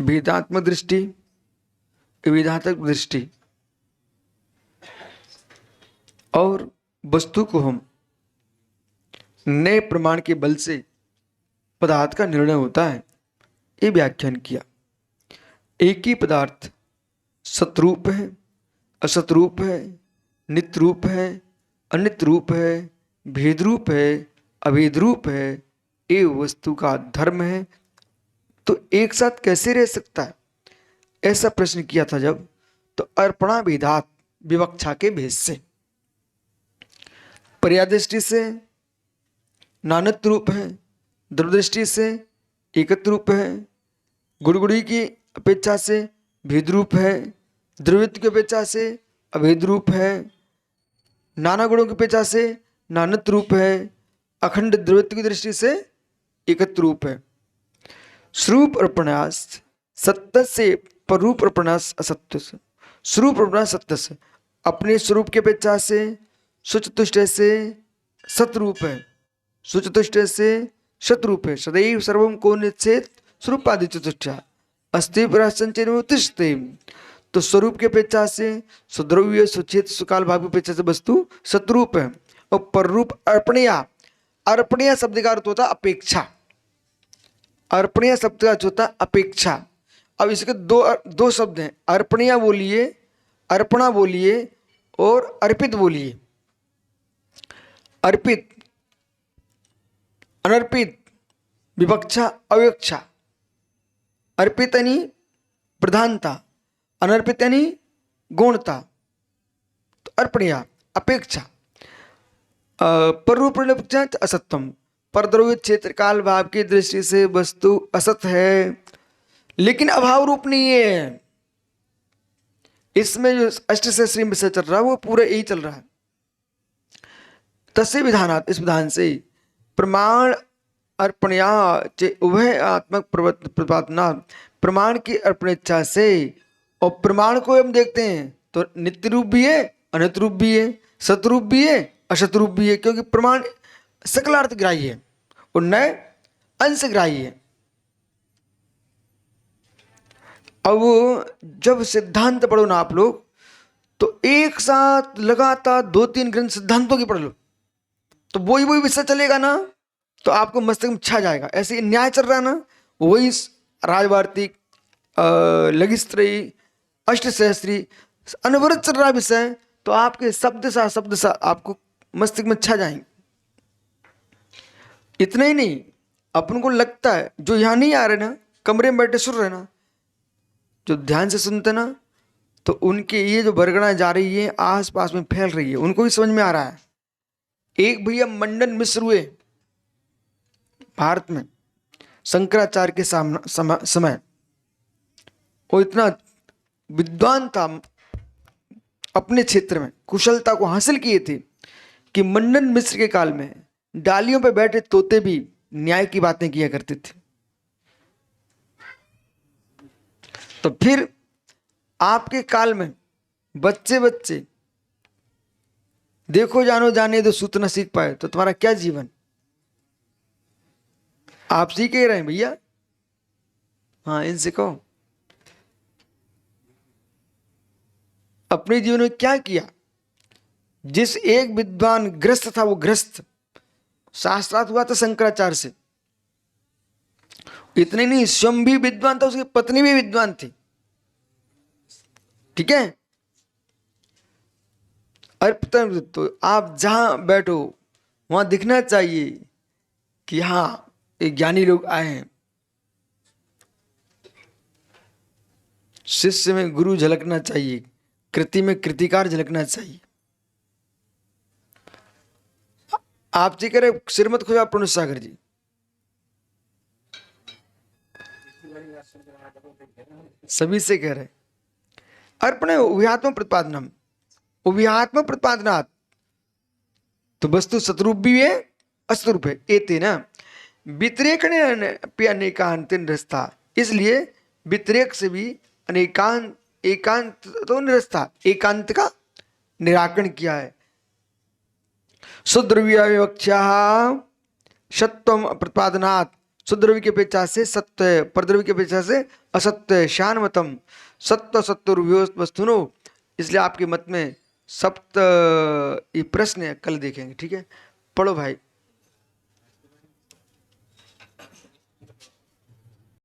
भेदात्मक दृष्टि, विविधात्मक दृष्टि, और वस्तु को हम नए प्रमाण के बल से पदार्थ का निर्णय होता है, ये व्याख्यान किया। एक ही पदार्थ सतरूप है, असतरूप है, नित्य रूप है, अनित्य रूप है, भेद रूप है, अभेद रूप है, ये वस्तु का धर्म है, तो एक साथ कैसे रह सकता है, ऐसा प्रश्न किया था जब, तो अर्पणा भेदात विवक्षा के भेद से, पर्यादृष्टि से नानत्व रूप है, द्रवदृष्टि से एकत्व रूप है, गुड़गुड़ी की अपेक्षा से भेद रूप है, द्रव्यत्व की अपेक्षा से अभेद रूप है, नाना गुणों की अपेक्षा से नानत्व रूप है, अखंड द्रव्यत्व की दृष्टि से एकत्व रूप है। स्वरूप और प्रन्यास सत्य से पररूप और प्रन्यास असत्य से, स्वरूप और प्रन्यास सत्य से, अपने स्वरूप की अपेक्षा से सुचतुष्ट से सतरूप है, सुचतुष्ट से शतरूप है, सदैव सर्वम को निश्चेत स्वरूपादि चतुष्टा अस्ति प्रसंचय उत्तिष्ठते। तो स्वरूप की अपेक्षा से सुद्रव्य सुचेत सुकाल भाव की अपेक्षा से वस्तु सतरूप है, और पररूप अर्पणीया, अर्पणीय शब्द का अर्थ होता अपेक्षा, अर्पणीय शब्द का अर्थ होता अपेक्षा। अब इसके दो शब्द हैं, अर्पणीय बोलिए, अर्पणा बोलिए, और अर्पित बोलिए। अर्पित, अनर्पित, विवक्षा, अविवक्षा। अर्पित यानी प्रधानता, अनर्पित यानी गौणता, तो अर्पणीय अपेक्षा। पररूप असत्यम, परद्रव्य क्षेत्र काल भाव की दृष्टि से वस्तु असत है, लेकिन अभाव रूप नहीं है। इसमें जो अष्टसहस्री विषय चल रहा है वो पूरा यही चल रहा है। तस्य विधानात्, इस विधान से प्रमाण अर्पणया चे उभय आत्मक प्रतिपादना, प्रमाण की अर्पणेच्छा से, और प्रमाण को हम देखते हैं तो नित्य रूप भी है, अनित्य रूप भी है, सतरूप भी है, असतरूप भी है, क्योंकि प्रमाण सकलार्थ ग्राही है और न अंश ग्राही है। अब जब सिद्धांत पढ़ो ना आप लोग, तो एक साथ लगातार 2-3 ग्रंथ सिद्धांतों की पढ़ लो, तो वही विषय चलेगा ना, तो आपको मस्तक में छा जाएगा। ऐसे न्याय चल रहा है ना, वही राजवार्तिक, लघिस्त्रयी, अष्टसहस्त्री अनवरत चल रहा विषय, तो आपके शब्द सा आपको मस्तिष्क में छा जाएंगे। इतना ही नहीं, अपन को लगता है जो यहाँ नहीं आ रहे ना, कमरे में बैठे सुन रहे ना, जो ध्यान से सुनते ना, तो उनके ये जो बरगड़ा जा रही है आस पास में फैल रही है, उनको भी समझ में आ रहा है। एक भैया मंडन मिश्र हुए भारत में शंकराचार्य के समय, वो इतना विद्वान था, अपने क्षेत्र में कुशलता को हासिल किए थे, कि मंडन मिश्र के काल में डालियों पर बैठे तोते भी न्याय की बातें किया करते थे। तो फिर आपके काल में बच्चे देखो जानो जाने दो सूत न सीख पाए, तो तुम्हारा क्या जीवन? आप सीख रहे हैं भैया, हाँ इनसे कहो अपने जीवन में क्या किया। जिस एक विद्वान ग्रस्त था, वो ग्रस्त शास्त्रार्थ हुआ था शंकराचार्य से। इतने नहीं, स्वयं भी विद्वान था, उसकी पत्नी भी विद्वान थी। ठीक है, अर्पित, तो आप जहां बैठो वहां दिखना चाहिए कि हाँ एक ज्ञानी लोग आए हैं। शिष्य में गुरु झलकना चाहिए, कृति में कृतिकार झलकना चाहिए। आप जी कह रहे श्रीमद खोजा प्रणुष सागर जी, सभी से कह रहे अर्पण उभयात्म प्रतिपादनम, उभयात्म प्रतिपादनात्, तो वस्तु सतरूप भी है असतरूप है। एते ना व्यतिरेक अनेकांत निरस्ता, इसलिए व्यतिरेक से भी अनेकांत एकांत तो निरस्ता, एकांत का निराकरण किया है। सुद्रव्य विवक्षा सत्वम प्रतिपादनात्, सुद्रव्य की अपेक्षा से सत्य, परद्रव्य की अपेक्षा से असत्य, शानमतम सत्य सत्य वस्तुनो। इसलिए आपके मत में सप्त ये प्रश्न है, कल देखेंगे, ठीक है। पढ़ो भाई।